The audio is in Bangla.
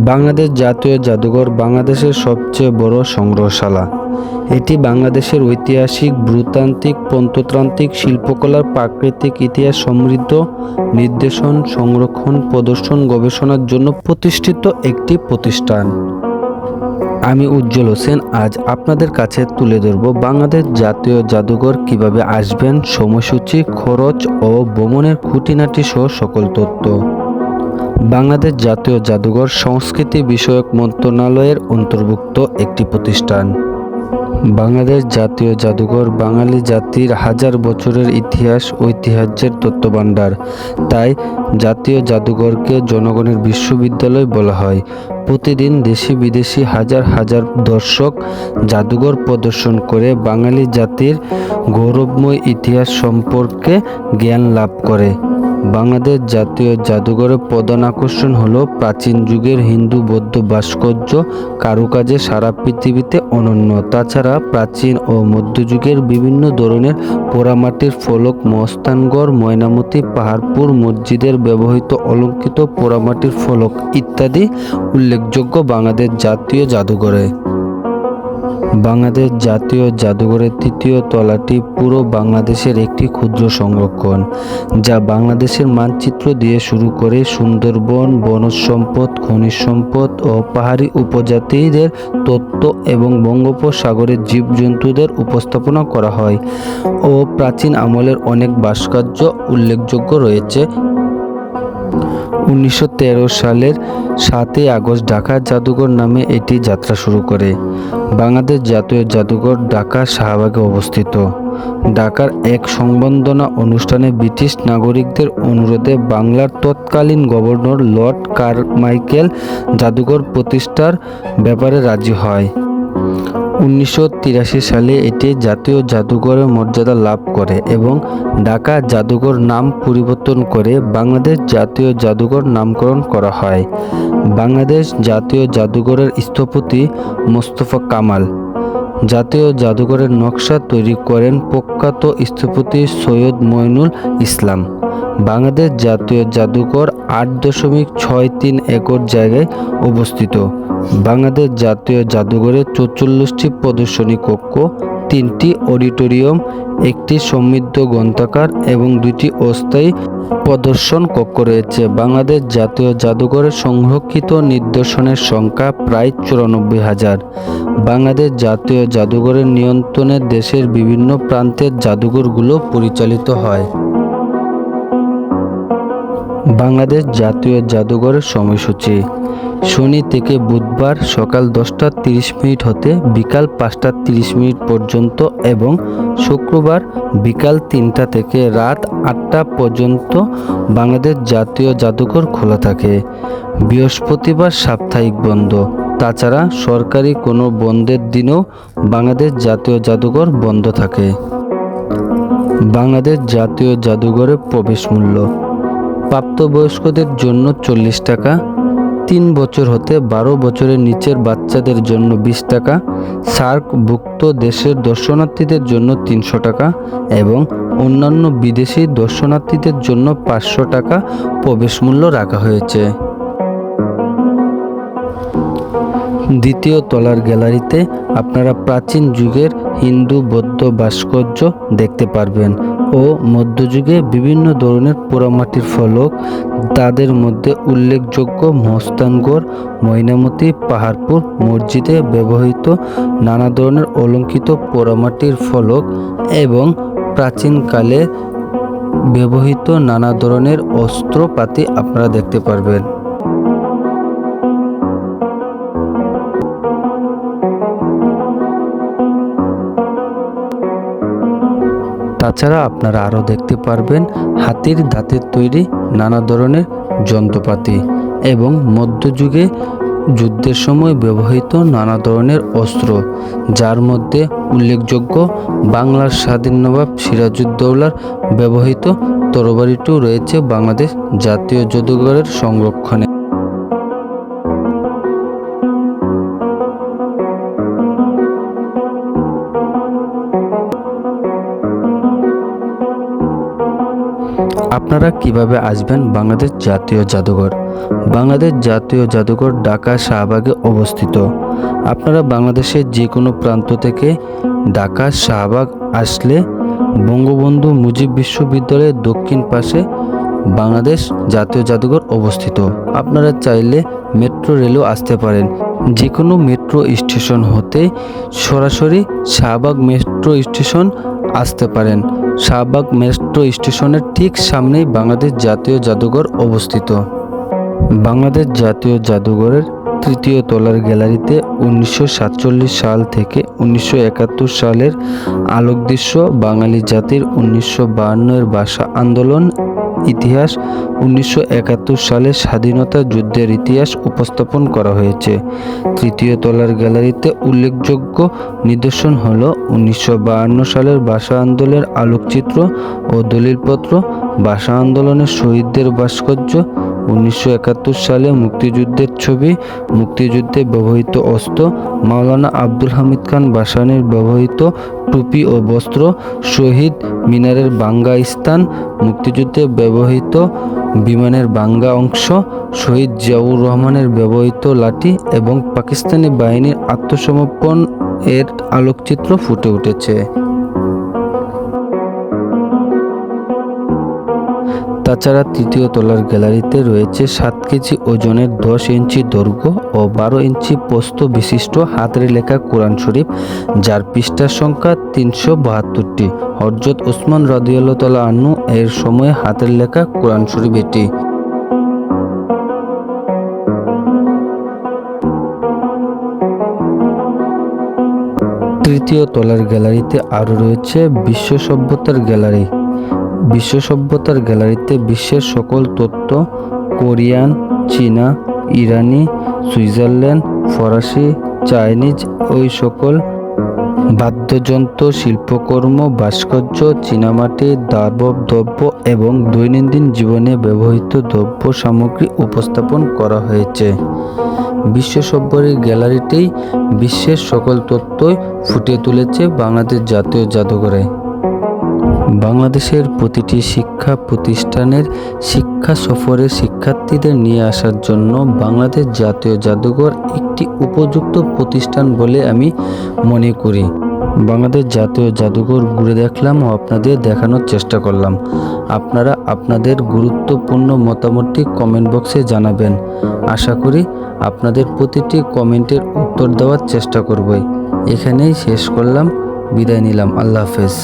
বাংলাদেশ জাতীয় জাদুঘর বাংলাদেশের সবচেয়ে বড় সংগ্রহশালা। এটি বাংলাদেশের ঐতিহাসিক, ভূতাত্ত্বিক, প্রত্নতাত্ত্বিক, শিল্পকলার প্রাকৃতিক ইতিহাস সমৃদ্ধ নিদর্শন সংরক্ষণ, প্রদর্শন, গবেষণার জন্য প্রতিষ্ঠিত একটি প্রতিষ্ঠান। আমি উজ্জ্বল হোসেন আজ আপনাদের কাছে তুলে ধরব বাংলাদেশ জাতীয় জাদুঘর কিভাবে আসবেন, সময়সূচি, খরচ ও ভ্রমণের খুঁটিনাটি সহ সকল তথ্য। বাংলাদেশ জাতীয় জাদুঘর সংস্কৃতি বিষয়ক মন্ত্রণালয়ের অন্তর্ভুক্ত একটি প্রতিষ্ঠান। বাংলাদেশ জাতীয় জাদুঘর বাঙালি জাতির হাজার বছরের ইতিহাস, ঐতিহ্যের তথ্যভাণ্ডার। তাই জাতীয় জাদুঘরকে জনগণের বিশ্ববিদ্যালয় বলা হয়। প্রতিদিন দেশি বিদেশি হাজার হাজার দর্শক জাদুঘর প্রদর্শন করে বাঙালি জাতির গৌরবময় ইতিহাস সম্পর্কে জ্ঞান লাভ করে। বাংলাদেশ জাতীয় জাদুঘরের প্রধান আকর্ষণ হল প্রাচীন যুগের হিন্দু বৌদ্ধ ভাস্কর্য কারুকাজে সারা পৃথিবীতে অনন্য। তাছাড়া প্রাচীন ও মধ্যযুগের বিভিন্ন ধরনের পোড়ামাটির ফলক, মস্তানগড়, ময়নামতি, পাহাড়পুর মসজিদের ব্যবহৃত অলঙ্কৃত পোড়ামাটির ফলক ইত্যাদি উল্লেখযোগ্য বাংলাদেশ জাতীয় জাদুঘরে। বাংলাদেশ জাতীয় জাদুঘরের তৃতীয় তলাটি পুরো বাংলাদেশের একটি ক্ষুদ্র সংরক্ষণ, যা বাংলাদেশের মানচিত্র দিয়ে শুরু করে সুন্দরবন, বনজ সম্পদ, খনিজ সম্পদ ও পাহাড়ি উপজাতিদের তথ্য এবং বঙ্গোপসাগরের জীবজন্তুদের উপস্থাপনা করা হয় ও প্রাচীন আমলের অনেক ভাস্কর্য উল্লেখযোগ্য রয়েছে। 1913 সালের 7ই আগস্ট ঢাকা জাদুঘর নামে এটি যাত্রা শুরু করে। বাংলাদেশ জাতীয় জাদুঘর ঢাকা শাহবাগে অবস্থিত। ঢাকার এক সংবর্ধনা অনুষ্ঠানে ব্রিটিশ নাগরিকদের অনুরোধে বাংলার তৎকালীন গভর্নর লর্ড কারমাইকেল জাদুঘর প্রতিষ্ঠার ব্যাপারে রাজি হয়। 1983 সালে এটি জাতীয় জাদুঘরের মর্যাদা লাভ করে এবং ঢাকা জাদুঘর নাম পরিবর্তন করে বাংলাদেশ জাতীয় জাদুঘর নামকরণ করা হয়। বাংলাদেশ জাতীয় জাদুঘরের স্থপতি মোস্তফা কামাল। জাতীয় জাদুঘরের নকশা তৈরি করেন প্রখ্যাত স্থপতি সৈয়দ মঈনুল ইসলাম। বাংলাদেশ জাতীয় জাদুঘর 8.63 একর জায়গায় অবস্থিত। বাংলাদেশ জাতীয় জাদুঘরে 44টি প্রদর্শনী কক্ষ, 3টি অডিটোরিয়াম, একটি সমৃদ্ধ গ্রন্থাগার এবং 2টি অস্থায়ী প্রদর্শন কক্ষ রয়েছে। বাংলাদেশ জাতীয় জাদুঘরের সংরক্ষিত নিদর্শনের সংখ্যা প্রায় 94,000। বাংলাদেশ জাতীয় জাদুঘরের নিয়ন্ত্রণে দেশের বিভিন্ন প্রান্তের জাদুঘরগুলো পরিচালিত হয়। বাংলাদেশ জাতীয় জাদুঘরের সময়সূচি শনি থেকে বুধবার সকাল 10টা 30 হতে বিকাল 5টা 30 পর্যন্ত এবং শুক্রবার বিকাল 3টা থেকে রাত 8টা পর্যন্ত বাংলাদেশ জাতীয় জাদুঘর খোলা থাকে। বৃহস্পতিবার সাপ্তাহিক বন্ধ। তাছাড়া সরকারি কোনো বন্ধের দিনেও বাংলাদেশ জাতীয় জাদুঘর বন্ধ থাকে। বাংলাদেশ জাতীয় জাদুঘরের প্রবেশ মূল্য প্রাপ্তবয়স্কদের জন্য 40 টাকা, 3 বছর হতে 12 বছরের নিচের বাচ্চাদের জন্য 20 টাকা, সার্কভুক্ত দেশের দর্শনার্থীদের জন্য 300 টাকা এবং অন্যান্য বিদেশি দর্শনার্থীদের জন্য 500 টাকা প্রবেশ মূল্য রাখা হয়েছে। দ্বিতীয় তলার গ্যালারিতে আপনারা প্রাচীন যুগের হিন্দু বৌদ্ধ ভাস্কর্য দেখতে পারবেন ও মধ্যযুগে বিভিন্ন ধরনের পোড়ামাটির ফলক, তাদের মধ্যে উল্লেখযোগ্য মস্তানগড়, ময়নামতি, পাহাড়পুর মসজিদে ব্যবহৃত নানা ধরনের অলঙ্কৃত পোড়ামাটির ফলক এবং প্রাচীনকালে ব্যবহৃত নানা ধরনের অস্ত্রপাতি আপনারা দেখতে পারবেন। তাছাড়া আপনারা আরও দেখতে পারবেন হাতির দাঁতের তৈরি নানা ধরনের যন্ত্রপাতি এবং মধ্যযুগে যুদ্ধের সময় ব্যবহৃত নানা ধরনের অস্ত্র, যার মধ্যে উল্লেখযোগ্য বাংলার স্বাধীন নবাব সিরাজউদ্দৌলার ব্যবহৃত তরবারিটিও রয়েছে বাংলাদেশ জাতীয় জাদুঘরের সংরক্ষণে। আপনারা কিভাবে আসবেন বাংলাদেশ জাতীয় জাদুঘর? বাংলাদেশ জাতীয় জাদুঘর ঢাকা শাহবাগে অবস্থিত। আপনারা বাংলাদেশের যে কোনো প্রান্ত থেকে ঢাকা শাহবাগ আসলে বঙ্গবন্ধু মুজিব বিশ্ববিদ্যালয়ের দক্ষিণ পাশে বাংলাদেশ জাতীয় জাদুঘর অবস্থিত। আপনারা চাইলে মেট্রো রেলেও আসতে পারেন। যে কোনো মেট্রো স্টেশন হতে সরাসরি শাহবাগ মেট্রো স্টেশন আসতে পারেন। শাহবাগ মেট্রো স্টেশনের ঠিক সামনেই বাংলাদেশ জাতীয় জাদুঘর অবস্থিত। বাংলাদেশ জাতীয় জাদুঘরের তৃতীয় তলার গ্যালারিতে 1947 সাল থেকে 1971 সালের আলোকদৃশ্য, বাঙালি জাতির 1952 ভাষা আন্দোলন ইতিহাস, 1971 সালে স্বাধীনতা যুদ্ধের ইতিহাস উপস্থাপন করা হয়েছে। তৃতীয় তলার গ্যালারিতে উল্লেখযোগ্য নিদর্শন হল 1952 সালের ভাষা আন্দোলনের আলোকচিত্র ও দলিলপত্র, ভাষা আন্দোলনের শহীদদের ভাস্কর্য, 1971 সালে মুক্তিযুদ্ধের ছবি, মুক্তিযুদ্ধে ব্যবহৃত অস্ত্র, মাওলানা আব্দুল হামিদ খান ভাসানীর ব্যবহৃত টুপি ও বস্ত্র, শহীদ মিনারের ভাঙ্গা স্থান, মুক্তিযুদ্ধে ব্যবহৃত বিমানের ভাঙ্গা অংশ, শহীদ জিয়াউর রহমানের ব্যবহৃত লাঠি এবং পাকিস্তানি বাহিনীর আত্মসমর্পণ এর আলোকচিত্র ফুটে উঠেছে। তাছাড়া তৃতীয় তলার গ্যালারিতে রয়েছে 7 কেজি ওজনের 10 ইঞ্চি দৈর্ঘ্য ও 12 ইঞ্চি প্রস্থ বিশিষ্ট হাতের লেখা কোরআন শরীফ, যার পৃষ্ঠার সংখ্যা 372টি। হযরত ওসমান রাদিয়াল্লাহু তাআলা আনহু এর সময়ে হাতের লেখা কোরআন শরীফ এটি। তৃতীয় তলার গ্যালারিতে আরও রয়েছে বিশ্ব সভ্যতার গ্যালারি। বিশ্ব সভ্যতার গ্যালারিতে বিশ্বের সকল তত্ত্ব, কোরিয়ান, চীনা, ইরানি, সুইজারল্যান্ড, ফরাসি, চাইনিজ ওই সকল বাদ্যযন্ত্র, শিল্পকর্ম, ভাস্কর্য, চীনামাটি, দাতব দ্রব্য এবং দৈনন্দিন জীবনে ব্যবহৃত দ্রব্য সামগ্রী উপস্থাপন করা হয়েছে। বিশ্ব সভ্যতার গ্যালারিতেই বিশ্বের সকল তথ্যই ফুটিয়ে তুলেছে বাংলাদেশ জাতীয় জাদুঘরে। বাংলাদেশের প্রতিটি শিক্ষা প্রতিষ্ঠানের শিক্ষা সফরে শিক্ষার্থীদের নিয়ে আসার জন্য বাংলাদেশ জাতীয় জাদুঘর একটি উপযুক্ত প্রতিষ্ঠান বলে আমি মনে করি। বাংলাদেশ জাতীয় জাদুঘর ঘুরে দেখলাম ও আপনাদের দেখানোর চেষ্টা করলাম। আপনারা আপনাদের গুরুত্বপূর্ণ মতামতটি কমেন্ট বক্সে জানাবেন। আশা করি আপনাদের প্রতিটি কমেন্টের উত্তর দেওয়ার চেষ্টা করব। এখানেই শেষ করলাম, বিদায় নিলাম। আল্লাহ হাফেজ।